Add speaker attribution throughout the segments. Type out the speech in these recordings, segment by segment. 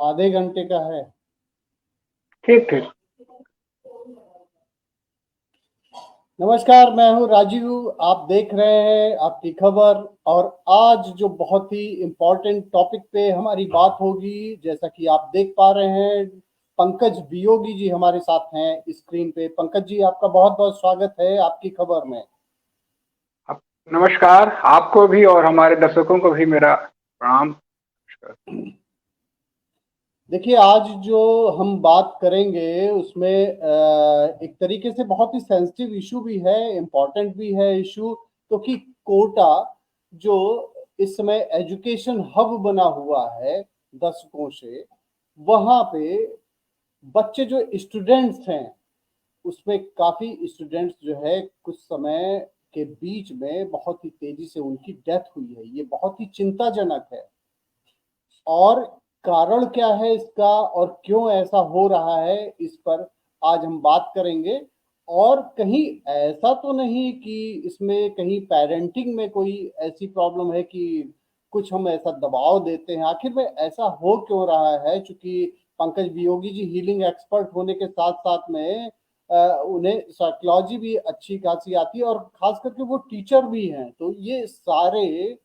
Speaker 1: आधे घंटे का है।
Speaker 2: ठीक ठीक।
Speaker 1: नमस्कार, मैं हूं राजीव। आप देख रहे हैं आपकी खबर। और आज जो बहुत ही इम्पोर्टेंट टॉपिक पे हमारी बात होगी, जैसा कि आप देख पा रहे हैं, पंकज वियोगी जी हमारे साथ हैं स्क्रीन पे। पंकज जी, आपका बहुत बहुत स्वागत है आपकी खबर में।
Speaker 2: अब नमस्कार आपको भी और हमारे दर्शकों को भी मेरा प्रणाम। नमस्कार।
Speaker 1: देखिए, आज जो हम बात करेंगे उसमें एक तरीके से बहुत ही सेंसिटिव इशू भी है, इम्पोर्टेंट भी है इशू। क्योंकि कोटा जो इस समय एजुकेशन हब बना हुआ है दशकों से, वहाँ पे बच्चे जो स्टूडेंट्स हैं, उसमें काफी स्टूडेंट्स जो है कुछ समय के बीच में बहुत ही तेजी से उनकी डेथ हुई है। ये बहुत ही चिंताजनक है। और कारण क्या है इसका और क्यों ऐसा हो रहा है, इस पर आज हम बात करेंगे। और कहीं ऐसा तो नहीं कि इसमें कहीं पेरेंटिंग में कोई ऐसी प्रॉब्लम है कि कुछ हम ऐसा दबाव देते हैं। आखिर में ऐसा हो क्यों रहा है? चूंकि पंकज वियोगी जी हीलिंग एक्सपर्ट होने के साथ साथ में उन्हें साइकोलॉजी भी अच्छी खासी आती है, और खास करके वो टीचर भी हैं। तो ये सारे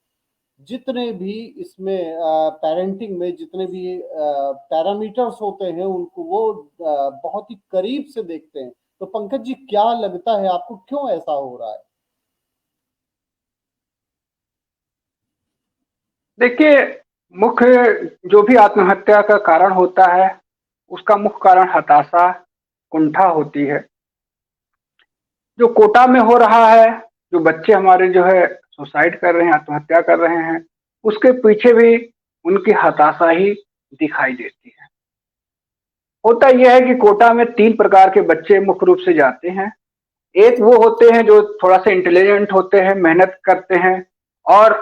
Speaker 1: जितने भी इसमें पेरेंटिंग में जितने भी पैरामीटर्स होते हैं, उनको वो बहुत ही करीब से देखते हैं। तो पंकज जी, क्या लगता है आपको, क्यों ऐसा हो रहा है?
Speaker 2: देखिए, मुख्य जो भी आत्महत्या का कारण होता है उसका मुख्य कारण हताशा, कुंठा होती है। जो कोटा में हो रहा है, जो बच्चे हमारे जो है सुसाइड कर रहे हैं, आत्महत्या कर रहे हैं, उसके पीछे भी उनकी हताशा ही दिखाई देती है। होता यह है कि कोटा में तीन प्रकार के बच्चे मुख्य रूप से जाते हैं। एक वो होते हैं जो थोड़ा सा इंटेलिजेंट होते हैं, मेहनत करते हैं और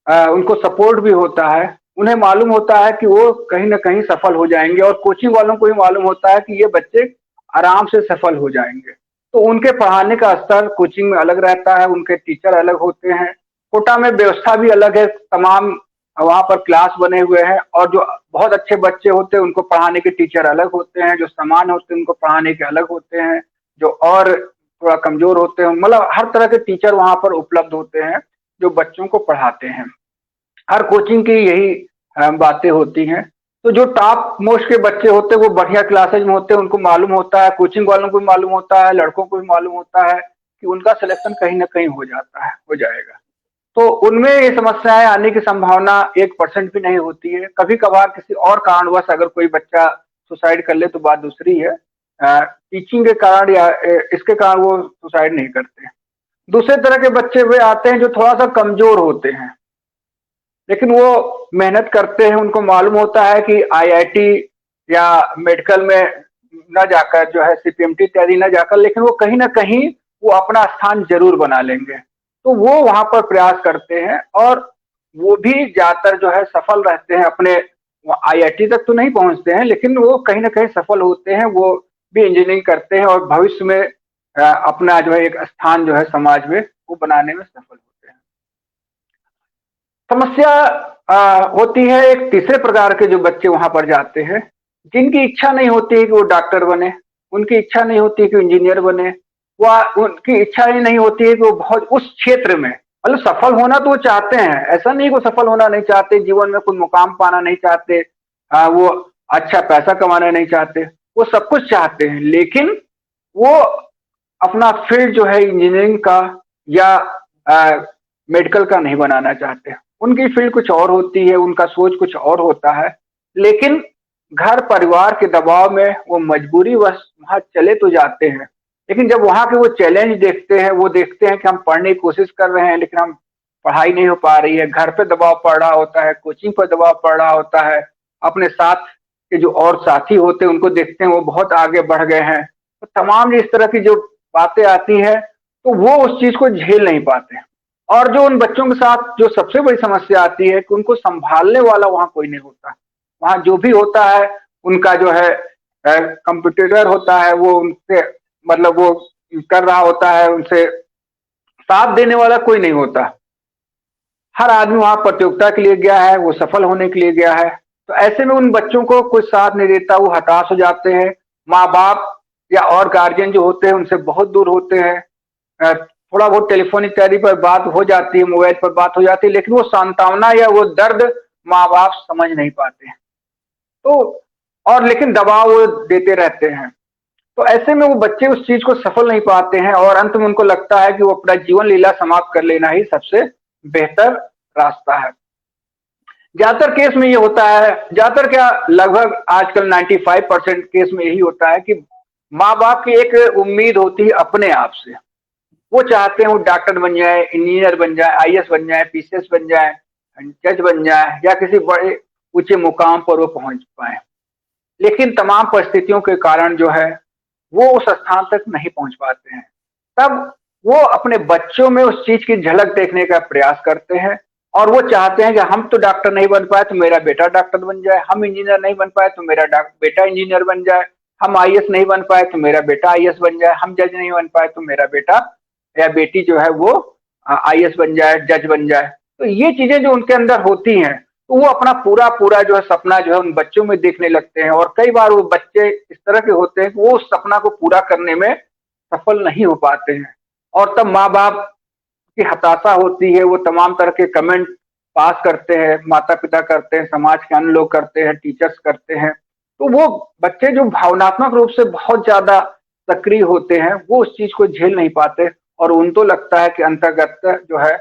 Speaker 2: उनको सपोर्ट भी होता है। उन्हें मालूम होता है कि वो कहीं ना कहीं सफल हो जाएंगे और कोचिंग वालों को भी मालूम होता है कि ये बच्चे आराम से सफल हो जाएंगे। तो उनके पढ़ाने का स्तर कोचिंग में अलग रहता है, उनके टीचर अलग होते हैं। कोटा में व्यवस्था भी अलग है, तमाम वहाँ पर क्लास बने हुए हैं और जो बहुत अच्छे बच्चे होते हैं उनको पढ़ाने के टीचर अलग होते हैं, जो समान होते हैं उनको पढ़ाने के अलग होते हैं, जो और थोड़ा कमजोर होते हैं, मतलब हर तरह के टीचर वहाँ पर उपलब्ध होते हैं जो बच्चों को पढ़ाते हैं। हर कोचिंग की यही बातें होती हैं। तो जो टॉप मोस्ट के बच्चे होते हैं वो बढ़िया क्लासेज में होते हैं, उनको मालूम होता है, कोचिंग वालों को भी मालूम होता है, लड़कों को भी मालूम होता है कि उनका सिलेक्शन कहीं ना कहीं हो जाता है, हो जाएगा। तो उनमें ये समस्याएं आने की संभावना 1% भी नहीं होती है। कभी कभार किसी और कारणवश अगर कोई बच्चा सुसाइड कर ले तो बात दूसरी है। टीचिंग के कारण या इसके कारण वो सुसाइड नहीं करते। दूसरे तरह के बच्चे वे आते हैं जो थोड़ा सा कमजोर होते हैं, लेकिन वो मेहनत करते हैं, उनको मालूम होता है कि आईआईटी या मेडिकल में न जाकर जो है सीपीएमटी इत्यादि न जाकर, लेकिन वो कहीं ना कहीं वो अपना स्थान जरूर बना लेंगे। तो वो वहां पर प्रयास करते हैं और वो भी ज्यादातर जो है सफल रहते हैं। अपने आईआईटी तक तो नहीं पहुंचते हैं लेकिन वो कहीं ना कहीं सफल होते हैं। वो भी इंजीनियरिंग करते हैं और भविष्य में अपना जो है एक स्थान जो है समाज में वो बनाने में सफल होते हैं। समस्या होती है एक तीसरे प्रकार के जो बच्चे वहां पर जाते हैं, जिनकी इच्छा नहीं होती है कि वो डॉक्टर बने, उनकी इच्छा नहीं होती है कि इंजीनियर बने, वह उनकी इच्छा ही नहीं होती है कि वो बहुत उस क्षेत्र में, मतलब सफल होना तो वो चाहते हैं, ऐसा नहीं वो सफल होना नहीं चाहते, जीवन में कोई मुकाम पाना नहीं चाहते, वो अच्छा पैसा कमाना नहीं चाहते, वो सब कुछ चाहते हैं, लेकिन वो अपना फील्ड जो है इंजीनियरिंग का या मेडिकल का नहीं बनाना चाहते। उनकी फील्ड कुछ और होती है, उनका सोच कुछ और होता है, लेकिन घर परिवार के दबाव में वो मजबूरी वश वहां चले तो जाते हैं। लेकिन जब वहां के वो चैलेंज देखते हैं, वो देखते हैं कि हम पढ़ने की कोशिश कर रहे हैं लेकिन हम पढ़ाई नहीं हो पा रही है, घर पे दबाव पड़ रहा होता है, कोचिंग पर दबाव पड़ रहा होता है, अपने साथ के जो और साथी होते हैं उनको देखते हैं वो बहुत आगे बढ़ गए हैं, तो तमाम इस तरह की जो बातें आती है तो वो उस चीज को झेल नहीं पाते। और जो उन बच्चों के साथ जो सबसे बड़ी समस्या आती है कि उनको संभालने वाला वहां कोई नहीं होता। वहां जो भी होता है उनका जो है कंप्यूटर होता है, वो उनसे मतलब वो कर रहा होता है, उनसे साथ देने वाला कोई नहीं होता। हर आदमी वहां प्रतियोगिता के लिए गया है, वो सफल होने के लिए गया है। तो ऐसे में उन बच्चों को कोई साथ नहीं देता, वो हताश हो जाते हैं। माँ बाप या और गार्जियन जो होते हैं उनसे बहुत दूर होते हैं। थोड़ा बहुत टेलीफोन इत्यादि पर बात हो जाती है, मोबाइल पर बात हो जाती है, लेकिन वो सांत्वना या वो दर्द माँ बाप समझ नहीं पाते हैं। तो और लेकिन दबाव वो देते रहते हैं। तो ऐसे में वो बच्चे उस चीज को सफल नहीं पाते हैं और अंत में उनको लगता है कि वो अपना जीवन लीला समाप्त कर लेना ही सबसे बेहतर रास्ता है। ज्यादातर केस में ये होता है, ज्यादातर क्या, लगभग आजकल 95% केस में यही होता है कि माँ बाप की एक उम्मीद होती है अपने आप से। वो चाहते हैं वो डॉक्टर बन जाए, इंजीनियर बन जाए, आईएएस बन जाए, पीसीएस बन जाए, जज बन जाए या किसी बड़े ऊंचे मुकाम पर वो पहुंच पाए। लेकिन तमाम परिस्थितियों के कारण जो है वो उस स्थान तक नहीं पहुंच पाते हैं। तब वो अपने बच्चों में उस चीज की झलक देखने का प्रयास करते हैं और वो चाहते हैं कि हम तो डॉक्टर नहीं बन पाए तो मेरा बेटा डॉक्टर बन जाए, हम इंजीनियर नहीं बन पाए तो मेरा बेटा इंजीनियर बन जाए, हम आईएएस नहीं बन पाए तो मेरा बेटा आईएएस बन जाए, हम जज नहीं बन पाए तो मेरा बेटा या बेटी जो है वो आईएएस बन जाए, जज बन जाए। तो ये चीजें जो उनके अंदर होती हैं, तो वो अपना पूरा पूरा जो है सपना जो है उन बच्चों में देखने लगते हैं और कई बार वो बच्चे इस तरह के होते हैं कि वो उस सपना को पूरा करने में सफल नहीं हो पाते हैं और तब माँ बाप की हताशा होती है। वो तमाम तरह के कमेंट पास करते हैं, माता पिता करते हैं, समाज के अन्य लोग करते हैं, टीचर्स करते हैं। तो वो बच्चे जो भावनात्मक रूप से बहुत ज्यादा सक्रिय होते हैं वो उस चीज को झेल नहीं पाते और उनको लगता है कि अंतर्गत जो है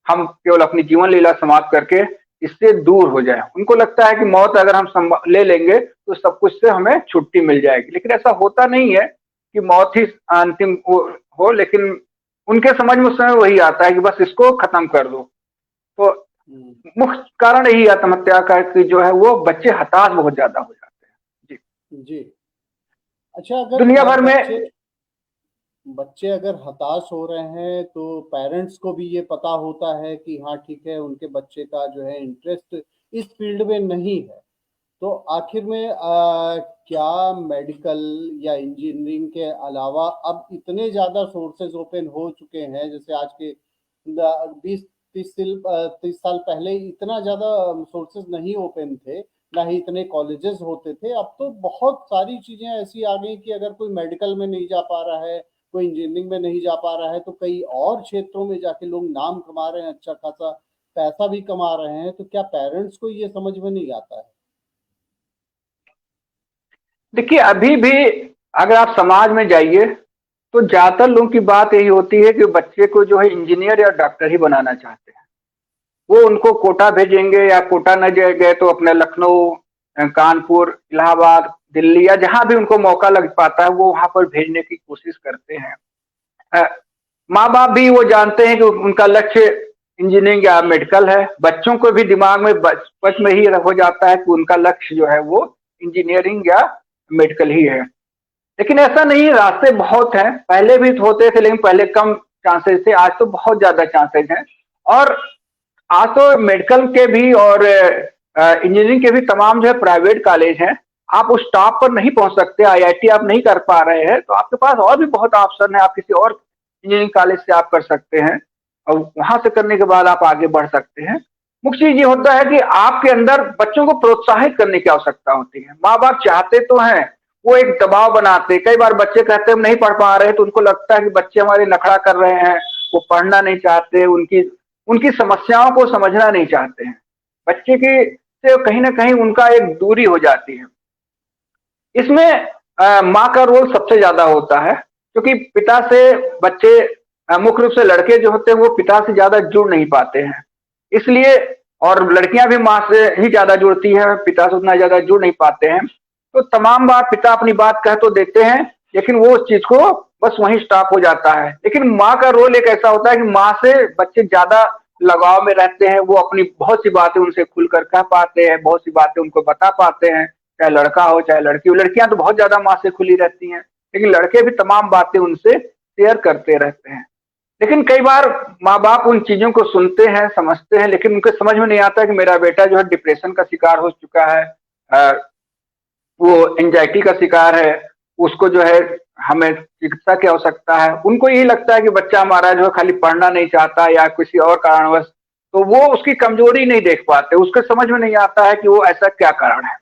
Speaker 2: हम केवल अपनी जीवन लीला समाप्त करके इससे दूर हो जाए। उनको लगता है कि मौत अगर हम ले लेंगे तो सब कुछ से हमें छुट्टी मिल जाएगी, लेकिन ऐसा होता नहीं है कि मौत ही अंतिम हो। लेकिन उनके समझ में उस समय वही आता है कि बस इसको खत्म कर दो। तो मुख्य कारण यही आत्महत्या का कि जो है वो बच्चे हताश बहुत ज्यादा हो जाते हैं। जी
Speaker 1: जी। अच्छा, अगर
Speaker 2: दुनिया भर में
Speaker 1: बच्चे अगर हताश हो रहे हैं तो पेरेंट्स को भी ये पता होता है कि हाँ ठीक है, उनके बच्चे का जो है इंटरेस्ट इस फील्ड में नहीं है, तो आखिर में क्या मेडिकल या इंजीनियरिंग के अलावा अब इतने ज़्यादा सोर्सेज ओपन हो चुके हैं, जैसे आज के 20-30 साल पहले इतना ज़्यादा सोर्सेज नहीं ओपन थे, ना ही इतने कॉलेजेस होते थे। अब तो बहुत सारी चीज़ें ऐसी आ गई कि अगर कोई मेडिकल में नहीं जा पा रहा है, कोई इंजीनियरिंग में नहीं जा पा रहा है, तो कई और क्षेत्रों में जाके लोग नाम कमा रहे हैं, अच्छा खासा पैसा भी कमा रहे हैं। तो क्या पेरेंट्स को ये समझ में नहीं आता है?
Speaker 2: देखिए, अभी भी अगर आप समाज में जाइए तो ज्यादातर लोगों की बात यही होती है कि बच्चे को जो है इंजीनियर या डॉक्टर ही बनाना चाहते हैं। वो उनको कोटा भेजेंगे या कोटा न गए तो अपने लखनऊ, कानपुर, इलाहाबाद, दिल्ली या जहां भी उनको मौका लग पाता है वो वहां पर भेजने की कोशिश करते हैं। माँ बाप भी वो जानते हैं कि उनका लक्ष्य इंजीनियरिंग या मेडिकल है। बच्चों को भी दिमाग में बचपन में ही हो जाता है कि उनका लक्ष्य जो है वो इंजीनियरिंग या मेडिकल ही है। लेकिन ऐसा नहीं, रास्ते बहुत हैं। पहले भी होते थे लेकिन पहले कम चांसेस थे, आज तो बहुत ज्यादा चांसेस हैं। और आज तो मेडिकल के भी और इंजीनियरिंग के भी तमाम जो है प्राइवेट कॉलेज हैं। आप उस टॉप पर नहीं पहुंच सकते, आईआईटी आप नहीं कर पा रहे हैं तो आपके पास और भी बहुत ऑप्शन है। आप किसी और इंजीनियरिंग कॉलेज से आप कर सकते हैं और वहां से करने के बाद आप आगे बढ़ सकते हैं। मुख्य चीज ये होता है कि आपके अंदर बच्चों को प्रोत्साहित करने की आवश्यकता होती है। माँ बाप चाहते तो हैं, वो एक दबाव बनाते। कई बार बच्चे कहते हैं हम नहीं पढ़ पा रहे, तो उनको लगता है कि बच्चे हमारे नखरा कर रहे हैं, वो पढ़ना नहीं चाहते, उनकी उनकी समस्याओं को समझना नहीं चाहते हैं। बच्चे की से कहीं ना कहीं उनका एक दूरी हो जाती है। इसमें माँ का रोल सबसे ज्यादा होता है, क्योंकि पिता से बच्चे, मुख्य रूप से लड़के जो होते हैं वो पिता से ज्यादा जुड़ नहीं पाते हैं। इसलिए, और लड़कियां भी माँ से ही ज्यादा जुड़ती हैं, पिता से उतना ज्यादा जुड़ नहीं पाते हैं। तो तमाम बार पिता अपनी बात कह तो देते हैं लेकिन वो उस चीज को बस वहीं स्टॉप हो जाता है। लेकिन माँ का रोल एक ऐसा होता है कि माँ से बच्चे ज्यादा लगाव में रहते हैं। वो अपनी बहुत सी बातें उनसे खुलकर कह पाते हैं, बहुत सी बातें उनको बता पाते हैं, चाहे लड़का हो चाहे लड़की हो। लड़कियां तो बहुत ज्यादा माँ से खुली रहती हैं, लेकिन लड़के भी तमाम बातें उनसे शेयर करते रहते हैं। लेकिन कई बार माँ बाप उन चीजों को सुनते हैं, समझते हैं, लेकिन उनके समझ में नहीं आता कि मेरा बेटा जो है डिप्रेशन का शिकार हो चुका है, वो एंजाइटी का शिकार है, उसको जो है हमें चिकित्सा की आवश्यकता है। उनको यही लगता है कि बच्चा हमारा जो है खाली पढ़ना नहीं चाहता या किसी और कारणवश तो वो उसकी कमजोरी नहीं देख पाते, उसके समझ में नहीं आता है कि वो ऐसा क्या कारण है।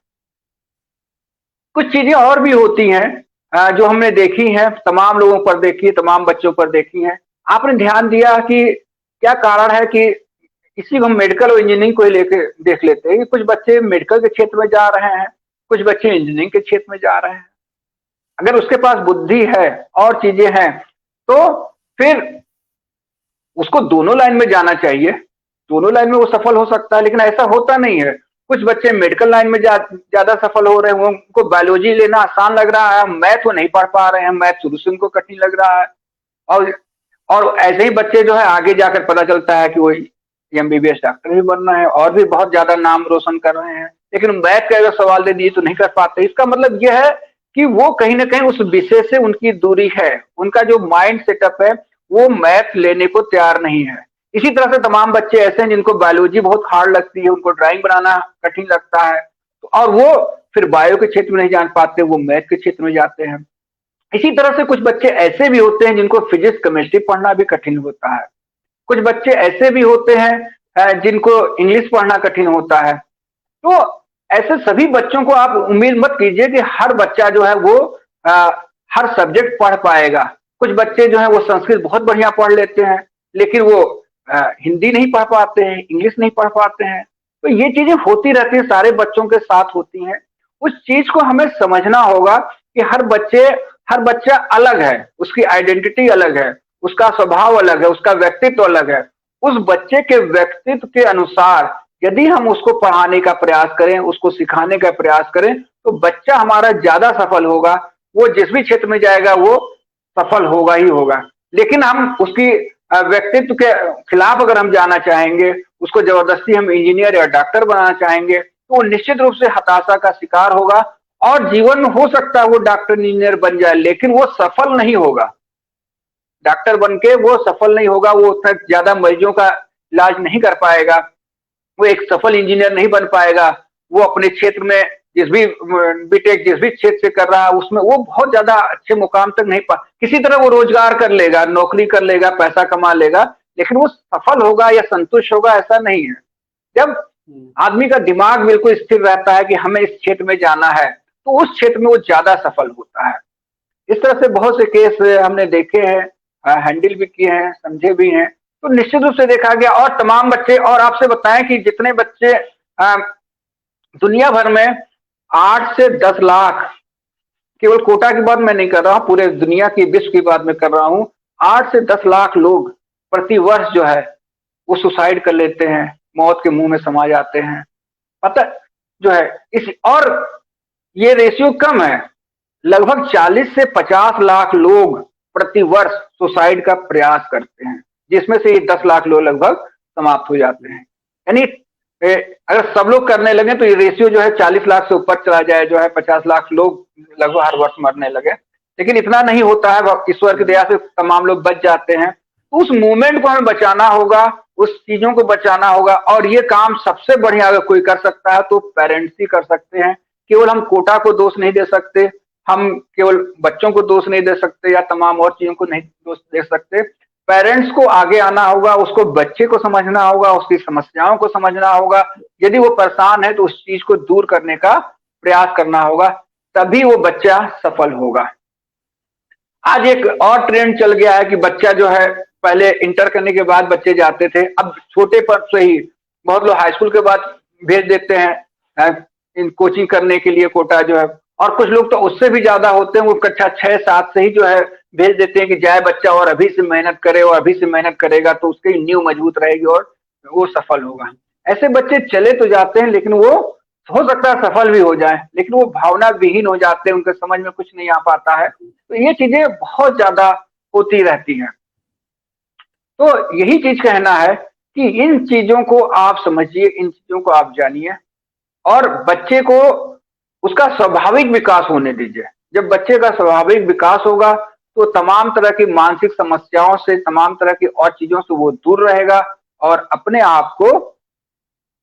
Speaker 2: कुछ चीजें और भी होती हैं जो हमने देखी हैं, तमाम लोगों पर देखी है, तमाम बच्चों पर देखी हैं। आपने ध्यान दिया कि क्या कारण है कि इसी को हम मेडिकल और इंजीनियरिंग को ही लेके देख लेते हैं कि कुछ बच्चे मेडिकल के क्षेत्र में जा रहे हैं, कुछ बच्चे इंजीनियरिंग के क्षेत्र में जा रहे हैं। अगर उसके पास बुद्धि है और चीजें हैं तो फिर उसको दोनों लाइन में जाना चाहिए, दोनों लाइन में वो सफल हो सकता है। लेकिन ऐसा होता नहीं है। कुछ बच्चे मेडिकल लाइन में ज्यादा सफल हो रहे हैं, उनको बायोलॉजी लेना आसान लग रहा है, मैथ वो नहीं पढ़ पा रहे हैं, मैथ शुरू से उनको कठिन लग रहा है। और और ऐसे ही बच्चे जो है आगे जाकर पता चलता है कि वो एमबीबीएस डॉक्टर भी बनना है और भी बहुत ज्यादा नाम रोशन कर रहे हैं, लेकिन मैथ का अगर सवाल दे दिए तो नहीं कर पाते। इसका मतलब यह है कि वो कहीं ना कहीं उस विषय से उनकी दूरी है, उनका जो माइंड सेटअप है वो मैथ लेने को तैयार नहीं है। इसी तरह से तमाम बच्चे ऐसे हैं जिनको बायोलॉजी बहुत हार्ड लगती है, उनको ड्राइंग बनाना कठिन लगता है, और वो फिर बायो के क्षेत्र में नहीं जान पाते, वो मैथ के क्षेत्र में जाते हैं। इसी तरह से कुछ बच्चे ऐसे भी होते हैं जिनको फिजिक्स केमिस्ट्री पढ़ना भी कठिन होता है। कुछ बच्चे ऐसे भी होते हैं जिनको इंग्लिश पढ़ना कठिन होता है। तो ऐसे सभी बच्चों को आप उम्मीद मत कीजिए कि हर बच्चा जो है वो हर सब्जेक्ट पढ़ पाएगा। कुछ बच्चे जो है वो संस्कृत बहुत बढ़िया पढ़ लेते हैं, लेकिन वो हिंदी नहीं पढ़ पाते हैं, इंग्लिश नहीं पढ़ पाते हैं। तो ये चीजें होती रहती हैं, सारे बच्चों के साथ होती हैं। उस चीज को हमें समझना होगा कि हर बच्चा अलग है, उसकी आइडेंटिटी अलग है, उसका स्वभाव अलग है, उसका व्यक्तित्व अलग है। उस बच्चे के व्यक्तित्व के अनुसार यदि हम उसको पढ़ाने का प्रयास करें, उसको सिखाने का प्रयास करें, तो बच्चा हमारा ज्यादा सफल होगा। वो जिस भी क्षेत्र में जाएगा वो सफल होगा ही होगा। लेकिन हम उसकी व्यक्तित्व के खिलाफ अगर हम जाना चाहेंगे, उसको जबरदस्ती हम इंजीनियर या डॉक्टर बनाना चाहेंगे, तो वो निश्चित रूप से हताशा का शिकार होगा और जीवन में हो सकता है वो डॉक्टर इंजीनियर बन जाए, लेकिन वो सफल नहीं होगा। डॉक्टर बन के वो सफल नहीं होगा, वो उतना ज्यादा मरीजों का इलाज नहीं कर पाएगा, वो एक सफल इंजीनियर नहीं बन पाएगा। वो अपने क्षेत्र में जिस भी बीटेक जिस भी क्षेत्र से कर रहा है उसमें वो बहुत ज्यादा अच्छे मुकाम तक नहीं पा, किसी तरह वो रोजगार कर लेगा, नौकरी कर लेगा, पैसा कमा लेगा, लेकिन वो सफल होगा या संतुष्ट होगा ऐसा नहीं है। जब आदमी का दिमाग बिल्कुल स्थिर रहता है कि हमें इस क्षेत्र में जाना है, तो उस क्षेत्र में वो ज्यादा सफल होता है। इस तरह से बहुत से केस हमने देखे हैं, हैंडल भी किए हैं, समझे भी हैं। तो निश्चित रूप से देखा गया। और तमाम बच्चे, और आपसे बताएं कि जितने बच्चे दुनिया भर में 8 से 10 लाख, केवल कोटा की बात मैं नहीं कर रहा हूँ, पूरे दुनिया की विश्व की बात मैं कर रहा हूँ, 8 से 10 लाख लोग प्रति वर्ष जो है वो सुसाइड कर लेते हैं, मौत के मुंह में समा जाते हैं। पता जो है इस, और ये रेशियो कम है, लगभग 40 से 50 लाख लोग प्रति वर्ष सुसाइड का प्रयास करते हैं, जिसमें से ये 10 लाख लोग लगभग समाप्त हो जाते हैं। यानी अगर सब लोग करने लगे तो ये रेशियो जो है 40 लाख से ऊपर चला जाए, जो है 50 लाख लोग लगभग हर वर्ष मरने लगे। लेकिन इतना नहीं होता है, ईश्वर की दया से तमाम लोग बच जाते हैं। तो उस मूवमेंट को हमें बचाना होगा, उस चीजों को बचाना होगा। और ये काम सबसे बढ़िया अगर कोई कर सकता है तो पेरेंट्स ही कर सकते हैं। केवल हम कोटा को दोष नहीं दे सकते, हम केवल बच्चों को दोष नहीं दे सकते या तमाम और चीजों को नहीं दोष दे सकते। पेरेंट्स को आगे आना होगा, उसको बच्चे को समझना होगा, उसकी समस्याओं को समझना होगा। यदि वो परेशान है तो उस चीज को दूर करने का प्रयास करना होगा, तभी वो बच्चा सफल होगा। आज एक और ट्रेंड चल गया है कि बच्चा जो है पहले इंटर करने के बाद बच्चे जाते थे, अब छोटे पर से ही बहुत लोग हाई स्कूल के बाद भेज देते हैं इन कोचिंग करने के लिए, कोटा जो है। और कुछ लोग तो उससे भी ज्यादा होते हैं, वो कक्षा 6-7 से ही जो है भेज देते हैं कि जाए बच्चा और अभी से मेहनत करे, और अभी से मेहनत करेगा तो उसकी नींव मजबूत रहेगी और वो सफल होगा। ऐसे बच्चे चले तो जाते हैं, लेकिन वो हो सकता है सफल भी हो जाए, लेकिन वो भावना विहीन हो जाते हैं, उनके समझ में कुछ नहीं आ पाता है। तो ये चीजें बहुत ज्यादा होती रहती हैं। तो यही चीज कहना है कि इन चीजों को आप समझिए, इन चीजों को आप जानिए, और बच्चे को उसका स्वाभाविक विकास होने दीजिए। जब बच्चे का स्वाभाविक विकास होगा तो तमाम तरह की मानसिक समस्याओं से, तमाम तरह की और चीजों से वो दूर रहेगा और अपने आप को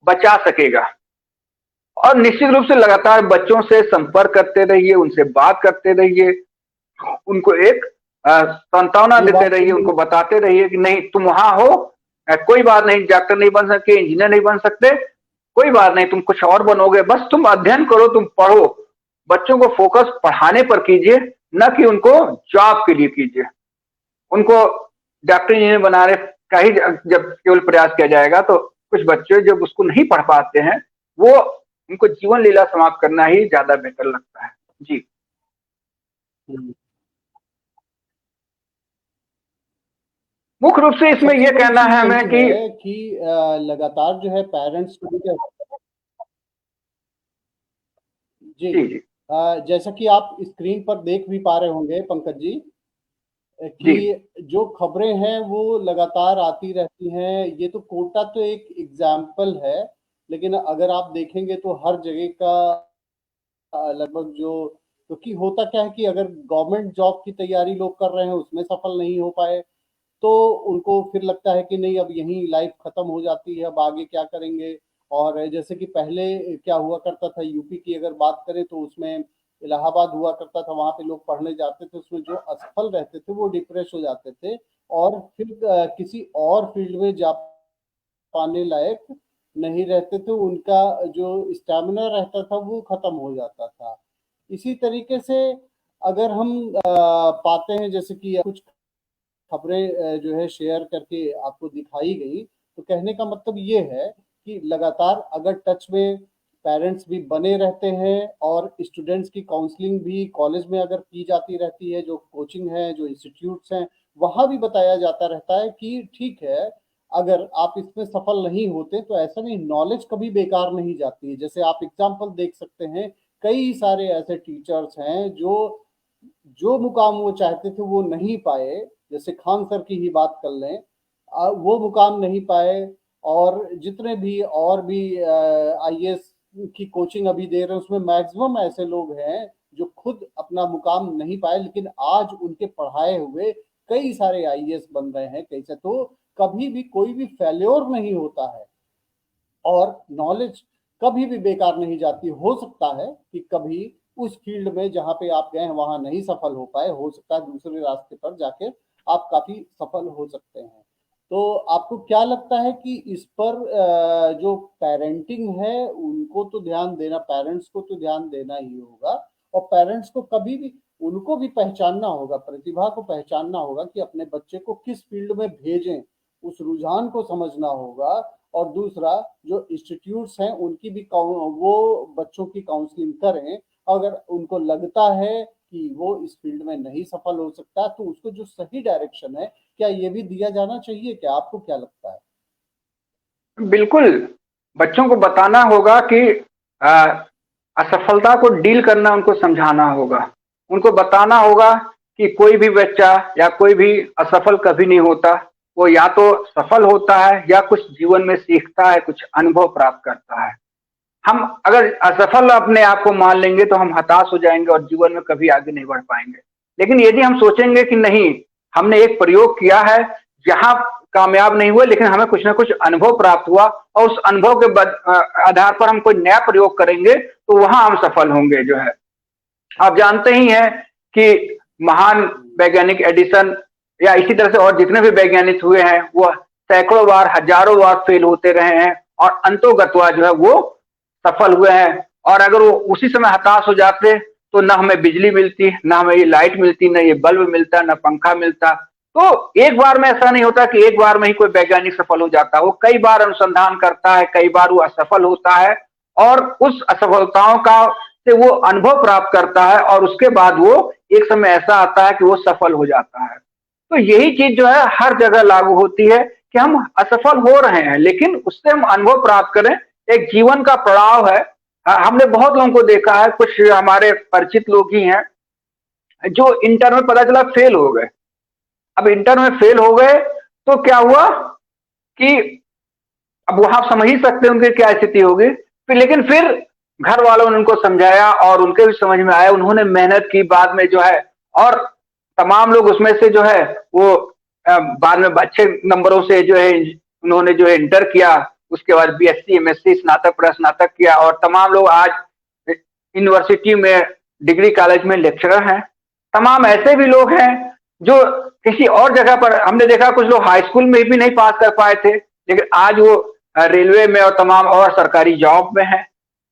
Speaker 2: बचा सकेगा। और निश्चित रूप से लगातार बच्चों से संपर्क करते रहिए, उनसे बात करते रहिए, उनको एक सांत्वना देते रहिए, उनको बताते रहिए कि नहीं तुम वहां हो, कोई बात नहीं, डॉक्टर नहीं बन सकते, इंजीनियर नहीं बन सकते, कोई बात नहीं, तुम कुछ और बनोगे, बस तुम अध्ययन करो, तुम पढ़ो। बच्चों को फोकस पढ़ाने पर कीजिए, न कि उनको जॉब के लिए कीजिए। उनको डॉक्टर इंजीनियर बनाने का ही जब केवल प्रयास किया जाएगा तो कुछ बच्चे जब उसको नहीं पढ़ पाते हैं, वो उनको जीवन लीला समाप्त करना ही ज्यादा बेहतर लगता है। जी।
Speaker 1: हम्म।
Speaker 2: मुख्य रूप से इसमें
Speaker 1: सबसे
Speaker 2: यह
Speaker 1: बड़ी
Speaker 2: कहना है
Speaker 1: चीज
Speaker 2: हमें
Speaker 1: यही
Speaker 2: कि
Speaker 1: है कि लगातार जो है पेरेंट्स को भी जी,
Speaker 2: जी जी
Speaker 1: जैसा कि आप स्क्रीन पर देख भी पा रहे होंगे पंकज जी,
Speaker 2: जी
Speaker 1: कि जो खबरें हैं वो लगातार आती रहती हैं। ये तो कोटा तो एक एग्जाम्पल है, लेकिन अगर आप देखेंगे तो हर जगह का लगभग जो, क्योंकि होता क्या है कि अगर गवर्नमेंट जॉब की तैयारी लोग कर रहे हैं उसमें सफल नहीं हो पाए, तो उनको फिर लगता है कि नहीं अब यहीं लाइफ खत्म हो जाती है, अब आगे क्या करेंगे। और जैसे कि पहले क्या हुआ करता था, यूपी की अगर बात करें तो उसमें इलाहाबाद हुआ करता था, वहां पे लोग पढ़ने जाते थे, उसमें जो असफल रहते थे वो डिप्रेस हो जाते थे और फिर किसी और फील्ड में जा पाने लायक नहीं रहते थे, उनका जो स्टैमिना रहता था वो खत्म हो जाता था। इसी तरीके से अगर हम पाते हैं, जैसे कि कुछ खबरें जो है शेयर करके आपको दिखाई गई, तो कहने का मतलब ये है कि लगातार अगर टच में पेरेंट्स भी बने रहते हैं और स्टूडेंट्स की काउंसलिंग भी कॉलेज में अगर की जाती रहती है, जो कोचिंग है, जो इंस्टीट्यूट्स हैं, वहाँ भी बताया जाता रहता है कि ठीक है, अगर आप इसमें सफल नहीं होते तो ऐसा नहीं, नॉलेज कभी बेकार नहीं जाती है। जैसे आप एग्जाम्पल देख सकते हैं, कई सारे ऐसे टीचर्स हैं जो जो मुकाम वो चाहते थे वो नहीं पाए। जैसे खान सर की ही बात कर लें, वो मुकाम नहीं पाए, और जितने भी और भी आईएएस की कोचिंग अभी दे रहे हैं उसमें मैक्सिमम ऐसे लोग हैं जो खुद अपना मुकाम नहीं पाए, लेकिन आज उनके पढ़ाए हुए कई सारे आईएएस बन रहे हैं कैसे। तो कभी भी कोई भी फेल्योर नहीं होता है और नॉलेज कभी भी बेकार नहीं जाती। हो सकता है कि कभी उस फील्ड में जहां पे आप गए हैं वहां नहीं सफल हो पाए, हो सकता है दूसरे रास्ते पर जाके आप काफी सफल हो सकते हैं। तो आपको क्या लगता है कि इस पर जो पेरेंटिंग है उनको तो ध्यान देना, पेरेंट्स को तो ध्यान देना ही होगा, और पेरेंट्स को कभी भी उनको भी पहचानना होगा, प्रतिभा को पहचानना होगा कि अपने बच्चे को किस फील्ड में भेजें, उस रुझान को समझना होगा। और दूसरा, जो इंस्टीट्यूट्स हैं उनकी भी वो बच्चों की काउंसलिंग करें। अगर उनको लगता है कि वो इस फील्ड में नहीं सफल हो सकता तो उसको जो सही डायरेक्शन है, क्या ये भी दिया जाना चाहिए? क्या आपको क्या लगता है?
Speaker 2: बिल्कुल। बच्चों को बताना होगा कि आ, असफलता को डील करना, उनको समझाना होगा। उनको बताना होगा कि कोई भी बच्चा या कोई भी असफल कभी नहीं होता। वो या तो सफल होता है या कुछ जीवन में सीखता है, कुछ अनुभव प्राप्त करता है। हम अगर असफल अपने आप को मान लेंगे तो हम हताश हो जाएंगे और जीवन में कभी आगे नहीं बढ़ पाएंगे। लेकिन यदि हम सोचेंगे कि नहीं, हमने एक प्रयोग किया है, जहां कामयाब नहीं हुए लेकिन हमें कुछ ना कुछ अनुभव प्राप्त हुआ, और उस अनुभव के आधार पर हम कोई नया प्रयोग करेंगे तो वहां हम सफल होंगे जो है। आप जानते ही हैं कि महान वैज्ञानिक एडिसन या इसी तरह से और जितने भी वैज्ञानिक हुए हैं, वो सैकड़ों बार, हजारों बार फेल होते रहे हैं और अंतोगत्वा जो है वो सफल हुए हैं। और अगर वो उसी समय हताश हो जाते तो ना हमें बिजली मिलती, ना हमें ये लाइट मिलती, ना ये बल्ब मिलता, ना पंखा मिलता। तो एक बार में ऐसा नहीं होता कि एक बार में ही कोई वैज्ञानिक सफल हो जाता। वो कई बार अनुसंधान करता है, कई बार वो असफल होता है, और उस असफलताओं का से वो अनुभव प्राप्त करता है, और उसके बाद वो एक समय ऐसा आता है कि वो सफल हो जाता है। तो यही चीज जो है हर जगह लागू होती है कि हम असफल हो रहे हैं लेकिन उससे हम अनुभव प्राप्त करें। एक जीवन का पड़ाव है। हमने बहुत लोगों को देखा है, कुछ हमारे परिचित लोग ही हैं जो इंटर में पता चला फेल हो गए। अब इंटर में फेल हो गए तो क्या हुआ कि अब वहां आप समझ ही सकते हैं उनकी क्या स्थिति होगी। फिर लेकिन फिर घर वालों ने उनको समझाया और उनके भी समझ में आया, उन्होंने मेहनत की बाद में जो है, और तमाम लोग उसमें से जो है वो बाद में अच्छे नंबरों से जो है उन्होंने जो है इंटर किया, उसके बाद बीएससी, एमएससी, स्नातक, प्रस्नातक किया, और तमाम लोग आज यूनिवर्सिटी में, डिग्री कॉलेज में लेक्चरर हैं। तमाम ऐसे भी लोग हैं जो किसी और जगह पर हमने देखा, कुछ लोग हाई स्कूल में भी नहीं पास कर पाए थे, लेकिन आज वो रेलवे में और तमाम और सरकारी जॉब में है।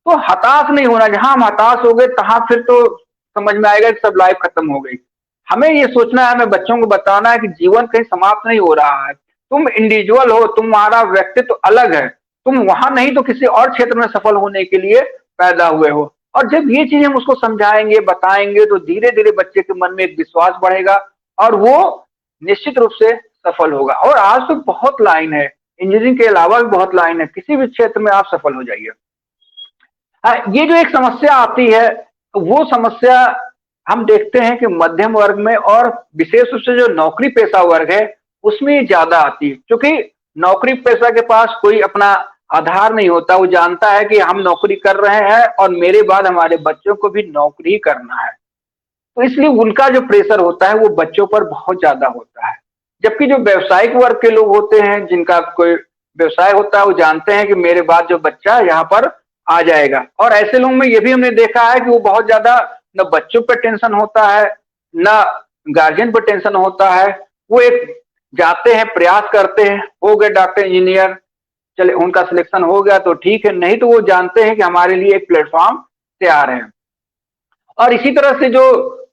Speaker 2: तो हताश नहीं होना, जहां हम हताश हो गए तहां फिर तो समझ में आएगा कि सब लाइफ खत्म हो गई। हमें ये सोचना है, हमें बच्चों को बताना है कि जीवन कहीं समाप्त नहीं हो रहा है। तुम इंडिविजुअल हो, तुम्हारा व्यक्तित्व अलग है, तुम वहां नहीं तो किसी और क्षेत्र में सफल होने के लिए पैदा हुए हो। और जब ये चीजें हम उसको समझाएंगे, बताएंगे, तो धीरे धीरे बच्चे के मन में एक विश्वास बढ़ेगा और वो निश्चित रूप से सफल होगा। और आज तो बहुत लाइन है, इंजीनियरिंग के अलावा भी बहुत लाइन है, किसी भी क्षेत्र में आप सफल हो जाइए। ये जो एक समस्या आती है, तो वो समस्या हम देखते हैं कि मध्यम वर्ग में और विशेष रूप से जो नौकरी पेशा वर्ग है उसमें ज्यादा आती है, क्योंकि नौकरी पेशा के पास कोई अपना आधार नहीं होता। वो जानता है कि हम नौकरी कर रहे हैं और मेरे बाद हमारे बच्चों को भी नौकरी करना है, तो इसलिए उनका जो प्रेशर होता है वो बच्चों पर बहुत ज्यादा होता है। जबकि जो व्यवसायिक वर्ग के लोग होते हैं, जिनका कोई व्यवसाय होता है, वो जानते हैं कि मेरे बाद जो बच्चा यहाँ पर आ जाएगा। और ऐसे लोगों में ये भी हमने देखा है कि वो बहुत ज्यादा न बच्चों पर टेंशन होता है, न गार्जियन पर टेंशन होता है। वो एक जाते हैं, प्रयास करते हैं, हो गए डॉक्टर इंजीनियर, चले उनका सिलेक्शन हो गया तो ठीक है, नहीं तो वो जानते हैं कि हमारे लिए एक प्लेटफॉर्म तैयार है। और इसी तरह से जो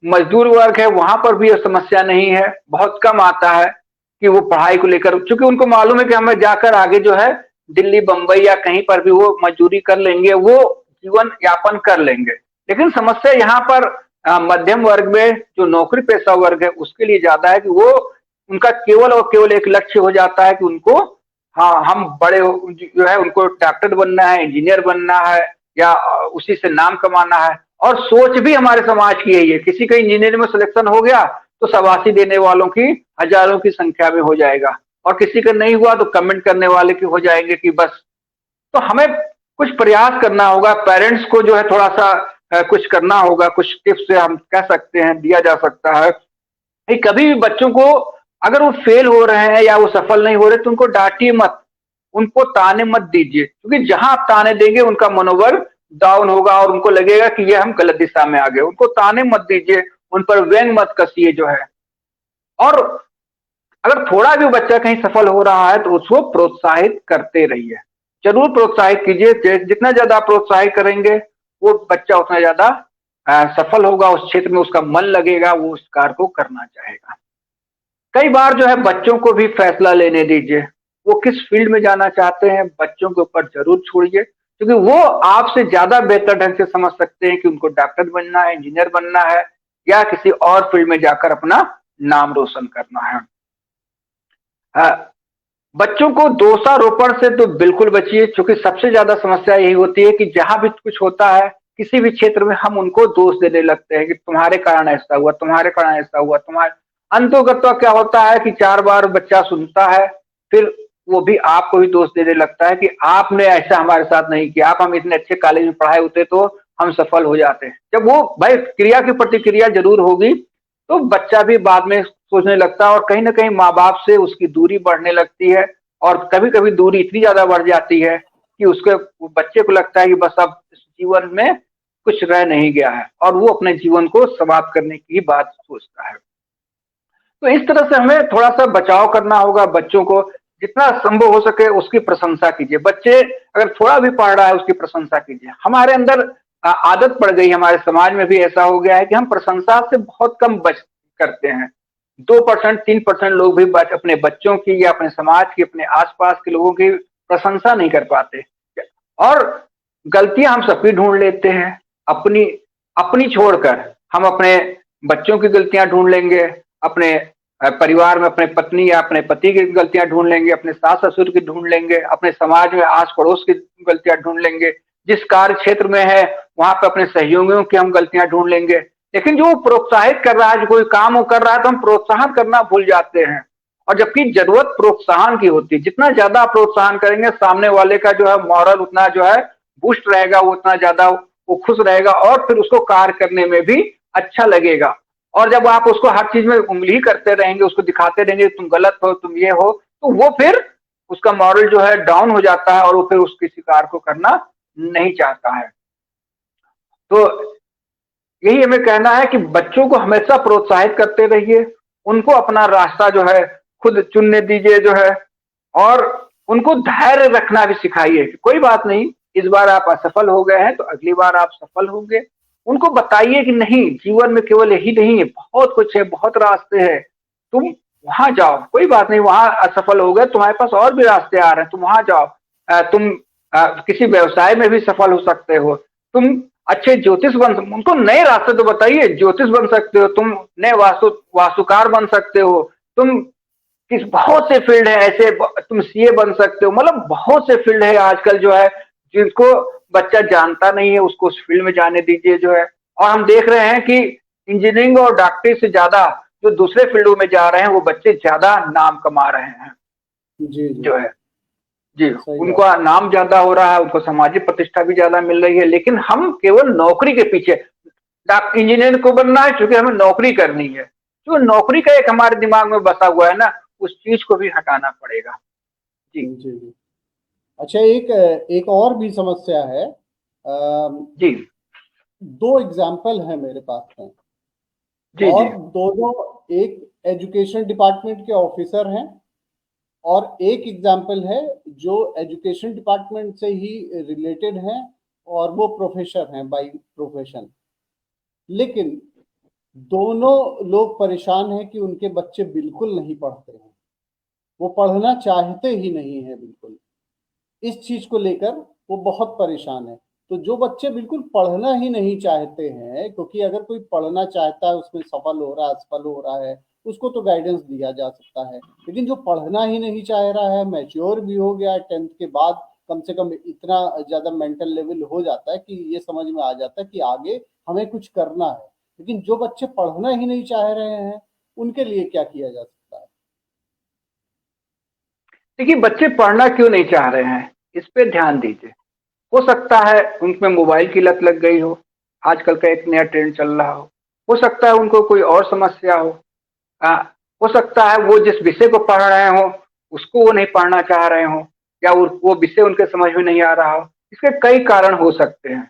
Speaker 2: मजदूर वर्ग है वहां पर भी यह समस्या नहीं है, बहुत कम आता है कि वो पढ़ाई को लेकर, क्योंकि उनको मालूम है कि हमें जाकर आगे जो है दिल्ली, बंबई या कहीं पर भी वो मजदूरी कर लेंगे, वो जीवन यापन कर लेंगे। लेकिन समस्या यहाँ पर मध्यम वर्ग में जो नौकरी पेशा वर्ग है उसके लिए ज्यादा है कि वो उनका केवल और केवल एक लक्ष्य हो जाता है कि उनको, हाँ हम बड़े जो है उनको डॉक्टर बनना है, इंजीनियर बनना है, या उसी से नाम कमाना है। और सोच भी हमारे समाज की यही है, किसी का इंजीनियर में सिलेक्शन हो गया तो शाबाशी देने वालों की हजारों की संख्या में हो जाएगा, और किसी का नहीं हुआ तो कमेंट करने वाले की हो जाएंगे कि बस। तो हमें कुछ प्रयास करना होगा, पेरेंट्स को जो है थोड़ा सा कुछ करना होगा, कुछ टिप्स से हम कह सकते हैं, दिया जा सकता है कि कभी भी बच्चों को अगर वो फेल हो रहे हैं या वो सफल नहीं हो रहे तो उनको डांटिए मत, उनको ताने मत दीजिए, क्योंकि जहां आप ताने देंगे उनका मनोबल डाउन होगा और उनको लगेगा कि ये हम गलत दिशा में आ गए। उनको ताने मत दीजिए, उन पर व्यंग मत कसिए जो है। और अगर थोड़ा भी बच्चा कहीं सफल हो रहा है तो उसको प्रोत्साहित करते रहिए, जरूर प्रोत्साहित कीजिए। जितना ज्यादा प्रोत्साहित करेंगे वो बच्चा उतना ज्यादा सफल होगा, उस क्षेत्र में उसका मन लगेगा, वो उस कार्य को करना चाहेगा। कई बार जो है बच्चों को भी फैसला लेने दीजिए, वो किस फील्ड में जाना चाहते हैं बच्चों के ऊपर जरूर छोड़िए, क्योंकि वो आपसे ज्यादा बेहतर ढंग से समझ सकते हैं कि उनको डॉक्टर बनना है, इंजीनियर बनना है, या किसी और फील्ड में जाकर अपना नाम रोशन करना है। बच्चों को दोषारोपण से तो बिल्कुल बचिए, क्योंकि सबसे ज्यादा समस्या यही होती है कि जहां भी कुछ होता है किसी भी क्षेत्र में हम उनको दोष देने लगते हैं कि तुम्हारे कारण ऐसा हुआ, तुम्हारे कारण ऐसा हुआ, तुम्हारे अंतोगत्वा क्या होता है कि 4 बार बच्चा सुनता है, फिर वो भी आपको ही दोष देने लगता है कि आपने ऐसा हमारे साथ नहीं किया, आप हम इतने अच्छे कॉलेज में पढ़ाए होते तो हम सफल हो जाते। जब वो भाई क्रिया की प्रतिक्रिया जरूर होगी तो बच्चा भी बाद में सोचने लगता है, और कहीं ना कहीं माँ बाप से उसकी दूरी बढ़ने लगती है। और कभी कभी दूरी इतनी ज्यादा बढ़ जाती है कि उसके बच्चे को लगता है कि बस अब इस जीवन में कुछ रह नहीं गया है, और वो अपने जीवन को समाप्त करने की बात सोचता है। तो इस तरह से हमें थोड़ा सा बचाव करना होगा बच्चों को, जितना संभव हो सके उसकी प्रशंसा कीजिए। बच्चे अगर थोड़ा भी पढ़ रहा है उसकी प्रशंसा कीजिए। हमारे अंदर आदत पड़ गई, हमारे समाज में भी ऐसा हो गया है कि हम प्रशंसा से बहुत कम बच करते हैं। 2% 3% लोग भी अपने बच्चों की या अपने समाज की, अपने आसपास के लोगों की प्रशंसा नहीं कर पाते, और गलतियां हम सबकी ढूंढ लेते हैं। अपनी अपनी छोड़कर हम अपने बच्चों की गलतियां ढूंढ लेंगे, अपने परिवार में अपने पत्नी या अपने पति की गलतियां ढूंढ लेंगे, अपने सास ससुर की ढूंढ लेंगे, अपने समाज में आस पड़ोस की गलतियां ढूंढ लेंगे, जिस कार्य क्षेत्र में है वहां पे अपने सहयोगियों की हम गलतियां ढूंढ लेंगे। लेकिन जो प्रोत्साहित कर रहा है, जो कोई काम वो कर रहा है तो हम प्रोत्साहन करना भूल जाते हैं, और जबकि जरूरत प्रोत्साहन की होती है। जितना ज्यादा प्रोत्साहन करेंगे सामने वाले का जो है मॉरल उतना जो है बूस्ट रहेगा, वो उतना ज्यादा वो खुश रहेगा, और फिर उसको कार्य करने में भी अच्छा लगेगा। और जब आप उसको हर चीज में उंगली करते रहेंगे, उसको दिखाते रहेंगे तुम गलत हो, तुम ये हो, तो वो फिर उसका मॉरल जो है डाउन हो जाता है, और वो फिर उस किसी कार्य को करना नहीं चाहता है। तो यही हमें कहना है कि बच्चों को हमेशा प्रोत्साहित करते रहिए, उनको अपना रास्ता जो है खुद चुनने दीजिए जो है, और उनको धैर्य रखना भी सिखाइए कि कोई बात नहीं, इस बार आप असफल हो गए हैं तो अगली बार आप सफल होंगे। उनको बताइए कि नहीं, जीवन में केवल यही नहीं है, बहुत कुछ है, बहुत रास्ते हैं, तुम वहां जाओ, कोई बात नहीं, वहां असफल हो गए, तुम्हारे पास और भी रास्ते आ रहे हैं, तुम वहां जाओ। तुम किसी व्यवसाय में भी सफल हो सकते हो, तुम अच्छे ज्योतिष बन, उनको नए रास्ते तो बताइए, ज्योतिष बन सकते हो तुम, नए वास्तुकार बन सकते हो तुम, किस बहुत से फील्ड है ऐसे, तुम सीए बन सकते हो, मतलब बहुत से फील्ड है आजकल जो है, जिनको बच्चा जानता नहीं है उसको उस फील्ड में जाने दीजिए जो है। और हम देख रहे हैं कि इंजीनियरिंग और डॉक्टरी से ज्यादा जो दूसरे फील्डों में जा रहे हैं वो बच्चे ज्यादा नाम कमा रहे हैं
Speaker 1: जी जी,
Speaker 2: जो है। जी,
Speaker 1: सही बात।
Speaker 2: उनका नाम ज्यादा हो रहा है, उनको सामाजिक प्रतिष्ठा भी ज्यादा मिल रही है, लेकिन हम केवल नौकरी के पीछे, डॉक्टर इंजीनियर को बनना है क्योंकि हमें नौकरी करनी है, जो नौकरी का एक हमारे दिमाग में बसा हुआ है ना, उस चीज को भी हटाना पड़ेगा। जी
Speaker 1: जी जी। अच्छा, एक एक और भी समस्या है।
Speaker 2: जी
Speaker 1: दो एग्जाम्पल है मेरे पास में,
Speaker 2: जी जी
Speaker 1: और दोनों, एक एजुकेशन डिपार्टमेंट के ऑफिसर हैं, और एक एग्जाम्पल है जो एजुकेशन डिपार्टमेंट से ही रिलेटेड हैं, और वो प्रोफेसर हैं बाय प्रोफेशन। लेकिन दोनों लोग परेशान हैं कि उनके बच्चे बिल्कुल नहीं पढ़ते हैं, वो पढ़ना चाहते ही नहीं है बिल्कुल। इस चीज को लेकर वो बहुत परेशान है। तो जो बच्चे बिल्कुल पढ़ना ही नहीं चाहते हैं, क्योंकि अगर कोई पढ़ना चाहता है, उसमें सफल हो रहा है, असफल हो रहा है, उसको तो गाइडेंस दिया जा सकता है। लेकिन जो पढ़ना ही नहीं चाह रहा है, मैच्योर भी हो गया 10th के बाद, कम से कम इतना ज्यादा मेंटल लेवल हो जाता है कि ये समझ में आ जाता है कि आगे हमें कुछ करना है, लेकिन जो बच्चे पढ़ना ही नहीं चाह रहे हैं, उनके लिए क्या किया जा सकता है?
Speaker 2: देखिए, बच्चे पढ़ना क्यों नहीं चाह रहे हैं, इस पे ध्यान दीजिए। हो सकता है उनमें मोबाइल की लत लग गई हो, आजकल का एक नया ट्रेंड चल रहा हो सकता है उनको कोई और समस्या हो, आ, हो सकता है वो जिस विषय को पढ़ रहे हो उसको वो नहीं पढ़ना चाह रहे हो, या वो विषय उनके समझ में नहीं आ रहा हो। इसके कई कारण हो सकते हैं।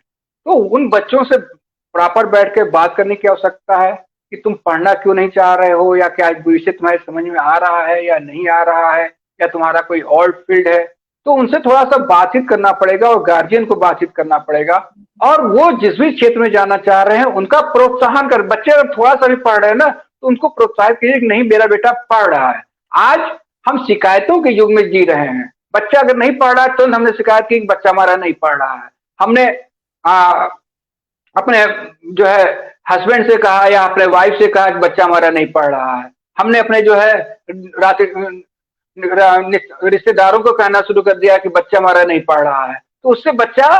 Speaker 2: तो उन बच्चों से प्रॉपर बैठ के बात करने की आवश्यकता है कि तुम पढ़ना क्यों नहीं चाह रहे हो, या क्या विषय तुम्हारे समझ में आ रहा है या नहीं आ रहा है, या तुम्हारा कोई और फील्ड है। तो उनसे थोड़ा सा बातचीत करना पड़ेगा, और गार्जियन को बातचीत करना पड़ेगा, और वो जिस भी क्षेत्र में जाना चाह रहे हैं उनका प्रोत्साहन कर। बच्चे अगर थोड़ा सा भी पढ़ रहे हैं ना, तो उनको प्रोत्साहित कीजिए कि नहीं, मेरा बेटा पढ़ रहा है। आज हम शिकायतों के युग में जी रहे हैं। बच्चा अगर नहीं पढ़ रहा है तो हमने शिकायत की कि बच्चा हमारा नहीं पढ़ रहा है। हमने अपने जो है हस्बैंड से कहा या अपने वाइफ से कहा कि बच्चा हमारा नहीं पढ़ रहा है। हमने अपने जो है रात रिश्तेदारों को कहना शुरू कर दिया कि बच्चा हमारा नहीं पढ़ रहा है। तो उससे बच्चा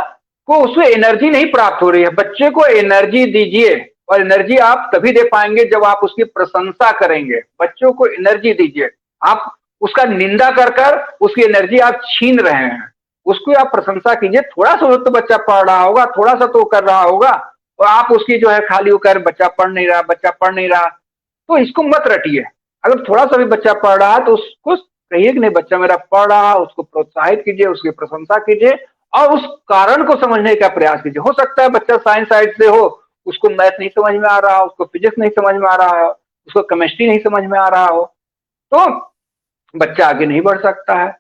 Speaker 2: को उसमें एनर्जी नहीं प्राप्त हो रही है। बच्चे को एनर्जी दीजिए, और एनर्जी आप तभी दे पाएंगे जब आप उसकी प्रशंसा करेंगे। बच्चों को एनर्जी दीजिए। आप उसका निंदा कर कर उसकी एनर्जी आप छीन रहे हैं। उसकी आप प्रशंसा कीजिए। थोड़ा सा तो बच्चा पढ़ रहा होगा, थोड़ा सा तो कर रहा होगा, और आप उसकी जो है खाली होकर बच्चा पढ़ नहीं रहा, बच्चा पढ़ नहीं रहा, तो इसको मत रटिए। अगर थोड़ा सा भी बच्चा पढ़ रहा है तो उसको कहिए कि नहीं, बच्चा मेरा पढ़ रहा है, उसको प्रोत्साहित कीजिए, उसकी प्रशंसा कीजिए, और उस कारण को समझने का प्रयास कीजिए। हो सकता है बच्चा साइंस साइड से हो, उसको मैथ नहीं समझ में आ रहा हो, उसको फिजिक्स नहीं समझ में आ रहा हो, उसको केमिस्ट्री नहीं समझ में आ रहा हो, तो बच्चा आगे नहीं बढ़ सकता है।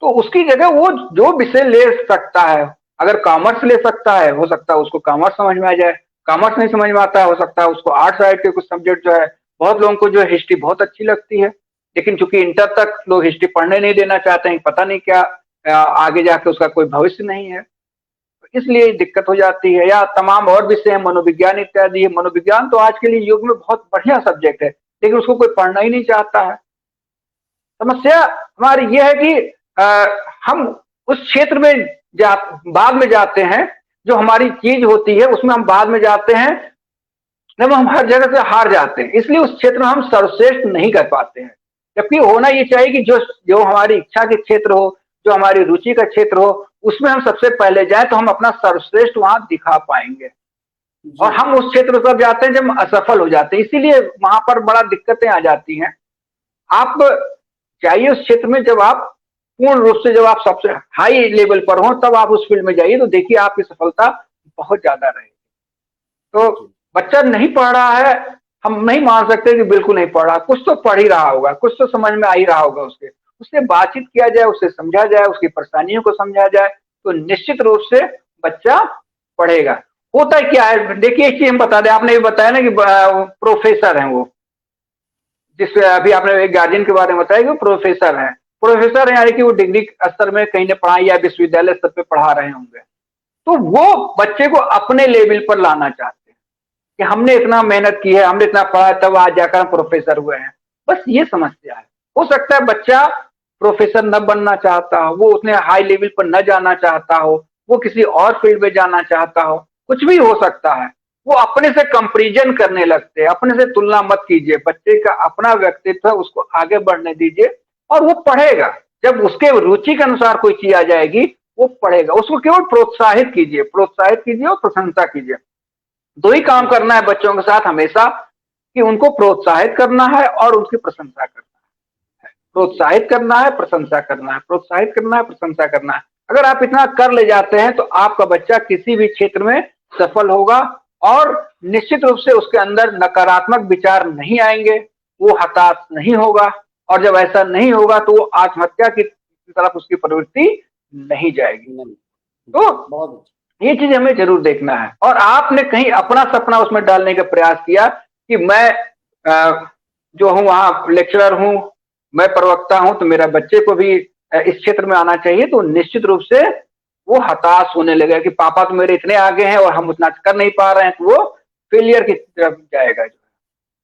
Speaker 2: तो उसकी जगह वो जो विषय ले सकता है, अगर कॉमर्स ले सकता है, हो सकता है उसको कॉमर्स समझ में आ जाए। कॉमर्स नहीं समझ में आता है, हो सकता है उसको आर्ट साइड के कुछ सब्जेक्ट जो है, बहुत लोगों को जो है हिस्ट्री बहुत अच्छी लगती है, लेकिन चूंकि इंटर तक लोग हिस्ट्री पढ़ने नहीं देना चाहते हैं, पता नहीं क्या आगे जाके उसका कोई भविष्य नहीं है, तो इसलिए दिक्कत हो जाती है। या तमाम और विषय है, मनोविज्ञान इत्यादि है। मनोविज्ञान तो आज के लिए युग में बहुत बढ़िया सब्जेक्ट है, लेकिन उसको कोई पढ़ना ही नहीं चाहता है। समस्या हमारी यह है कि हम उस क्षेत्र में बाद में जाते हैं, जो हमारी चीज होती है उसमें हम बाद में जाते हैं, जब हम हर जगह से हार जाते हैं, इसलिए उस क्षेत्र में हम सर्वश्रेष्ठ नहीं कर पाते हैं। जबकि होना ये चाहिए कि जो जो हमारी इच्छा के क्षेत्र हो, जो हमारी रुचि का क्षेत्र हो, उसमें हम सबसे पहले जाए तो हम अपना सर्वश्रेष्ठ वहां दिखा पाएंगे। और
Speaker 1: जी
Speaker 2: हम उस क्षेत्र पर जाते हैं जब असफल हो जाते हैं, इसीलिए वहां पर बड़ा दिक्कतें आ जाती हैं। आप जाइए उस क्षेत्र में, जब आप पूर्ण रूप से, जब आप सबसे हाई लेवल पर हो, तब आप उस फील्ड में जाइए, तो देखिए आपकी सफलता बहुत ज्यादा रहेगी। तो
Speaker 1: जी।
Speaker 2: बच्चा नहीं पढ़ रहा है, हम नहीं मान सकते कि बिल्कुल नहीं पढ़ रहा, कुछ तो पढ़ ही रहा होगा, कुछ तो समझ में आ ही रहा होगा उसके। उससे बातचीत किया जाए, उससे समझा जाए, उसकी परेशानियों को समझा जाए, तो निश्चित रूप से बच्चा पढ़ेगा। होता क्या है, देखिए एक चीज हम बता दें, आपने भी बताया ना कि प्रोफेसर हैं वो, जिस अभी आपने एक गार्जियन के बारे में बताया कि वो प्रोफेसर है। प्रोफेसर है यानी कि वो डिग्री स्तर में कहीं न पढ़ाई या विश्वविद्यालय स्तर पे पढ़ा रहे होंगे। तो वो बच्चे को अपने लेवल पर लाना चाहते हैं कि हमने इतना मेहनत की है, हमने इतना पढ़ा है, तब आज जाकर हम प्रोफेसर हुए हैं। बस ये समस्या है। हो सकता है बच्चा प्रोफेसर न बनना चाहता हो, वो उतने हाई लेवल पर न जाना चाहता हो, वो किसी और फील्ड में जाना चाहता हो, कुछ भी हो सकता है। वो अपने से कंपैरिजन करने लगते हैं, अपने से तुलना मत कीजिए। बच्चे का अपना व्यक्तित्व है, उसको आगे बढ़ने दीजिए और वो पढ़ेगा। जब उसके रुचि के अनुसार कोई चीज आ जाएगी, वो पढ़ेगा। उसको केवल प्रोत्साहित कीजिए और प्रशंसा कीजिए। दो ही काम करना है बच्चों के साथ हमेशा, कि उनको प्रोत्साहित करना है और उनकी प्रशंसा करना है। प्रोत्साहित करना है, प्रशंसा करना है, प्रोत्साहित करना है, प्रशंसा करना है। अगर आप इतना कर ले जाते हैं तो आपका बच्चा किसी भी क्षेत्र में सफल होगा और निश्चित रूप से उसके अंदर नकारात्मक विचार नहीं आएंगे, वो हताश नहीं होगा। और जब ऐसा नहीं होगा तो वो आत्महत्या की तरफ उसकी प्रवृत्ति नहीं जाएगी।
Speaker 1: नहीं,
Speaker 2: तो
Speaker 1: बहुत अच्छा।
Speaker 2: ये चीज हमें जरूर देखना है। और आपने कहीं अपना सपना उसमें डालने का प्रयास किया कि मैं जो हूँ वहां लेक्चरर हूँ, मैं प्रवक्ता हूँ, तो मेरा बच्चे को भी इस क्षेत्र में आना चाहिए, तो निश्चित रूप से वो हताश होने लगेगा कि पापा तो मेरे इतने आगे हैं और हम उतना कर नहीं पा रहे हैं, तो वो फेलियर की तरफ जाएगा।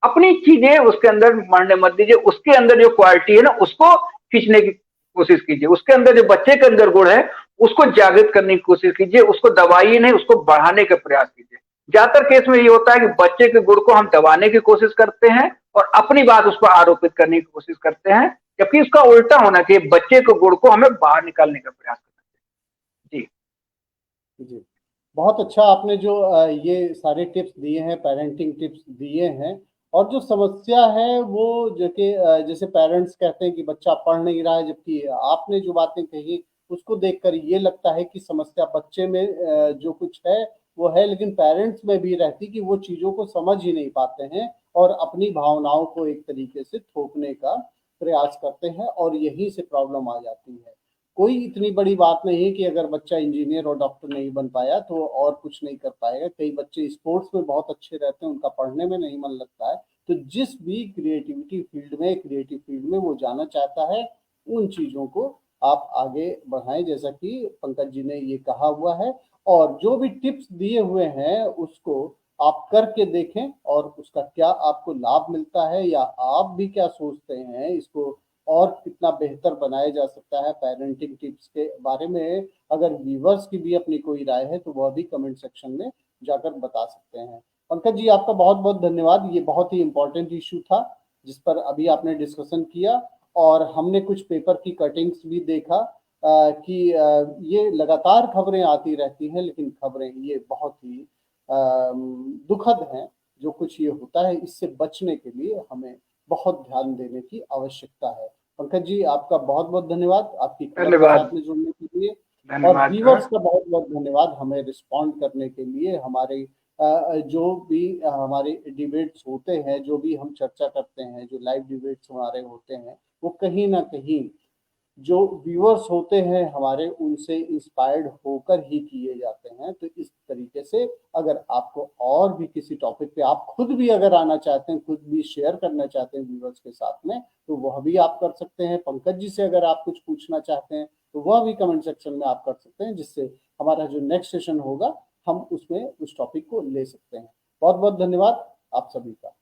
Speaker 2: अपनी चीजें उसके अंदर मरने मत दीजिए। उसके अंदर जो क्वालिटी है ना, उसको खींचने की कोशिश कीजिए। उसके अंदर जो बच्चे के अंदर गुण है, उसको जागृत करने की कोशिश कीजिए। उसको दबाइए नहीं, उसको बढ़ाने का प्रयास कीजिए। ज्यादातर केस में ये होता है कि बच्चे के गुण को हम दबाने की कोशिश करते हैं और अपनी बात उस पर आरोपित करने की कोशिश करते हैं, जबकि उसका उल्टा होना चाहिए। बच्चे के गुण को हमें बाहर निकालने का प्रयास करना चाहिए। जी।
Speaker 1: जी, बहुत अच्छा आपने जो ये सारे टिप्स दिए हैं, पेरेंटिंग टिप्स दिए हैं। और जो समस्या है वो जो कि जैसे पेरेंट्स कहते हैं कि बच्चा पढ़ नहीं रहा है, जबकि आपने जो बातें कही उसको देखकर ये लगता है कि समस्या बच्चे में जो कुछ है वो है, लेकिन पेरेंट्स में भी रहती कि वो चीज़ों को समझ ही नहीं पाते हैं और अपनी भावनाओं को एक तरीके से थोपने का प्रयास करते हैं और यहीं से प्रॉब्लम आ जाती है। कोई इतनी बड़ी बात नहीं है कि अगर बच्चा इंजीनियर और डॉक्टर नहीं बन पाया तो और कुछ नहीं कर पाएगा। कई बच्चे स्पोर्ट्स में बहुत अच्छे रहते हैं, उनका पढ़ने में नहीं मन लगता है। तो जिस भी क्रिएटिव फील्ड में वो जाना चाहता है, उन चीज़ों को आप आगे बढ़ाएं, जैसा कि पंकज जी ने ये कहा हुआ है। और जो भी टिप्स दिए हुए हैं उसको आप करके देखें और उसका क्या आपको लाभ मिलता है, या आप भी क्या सोचते हैं इसको और कितना बेहतर बनाया जा सकता है। पेरेंटिंग टिप्स के बारे में अगर व्यूवर्स की भी अपनी कोई राय है तो वह भी कमेंट सेक्शन में जाकर बता सकते हैं। पंकज जी, आपका बहुत बहुत धन्यवाद। ये बहुत ही इंपॉर्टेंट इशू था जिस पर अभी आपने डिस्कशन किया, और हमने कुछ पेपर की कटिंग्स भी देखा कि ये लगातार खबरें आती रहती हैं, लेकिन खबरें ये बहुत ही दुखद हैं। जो कुछ ये होता है इससे बचने के लिए हमें बहुत ध्यान देने की आवश्यकता है। पंकज जी, आपका बहुत बहुत धन्यवाद आपकी क्लब के
Speaker 2: धन्यवाद।
Speaker 1: साथ में जुड़ने के लिए। और
Speaker 2: धन्यवाद जो है।
Speaker 1: व्यूवर्स का बहुत बहुत धन्यवाद हमें रिस्पॉन्ड करने के लिए। हमारे जो भी हमारे डिबेट्स होते हैं, जो भी हम चर्चा करते हैं, जो लाइव डिबेट्स हमारे होते हैं, वो कहीं ना कहीं जो व्यूअर्स होते हैं हमारे, उनसे इंस्पायर्ड होकर ही किए जाते हैं। तो इस तरीके से अगर आपको और भी किसी टॉपिक पे आप खुद भी अगर आना चाहते हैं, खुद भी शेयर करना चाहते हैं व्यूअर्स के साथ में, तो वह भी आप कर सकते हैं। पंकज जी से अगर आप कुछ पूछना चाहते हैं तो वह भी कमेंट सेक्शन में आप कर सकते हैं, जिससे हमारा जो नेक्स्ट सेशन होगा हम उसमें उस टॉपिक को ले सकते हैं। बहुत बहुत धन्यवाद आप सभी का।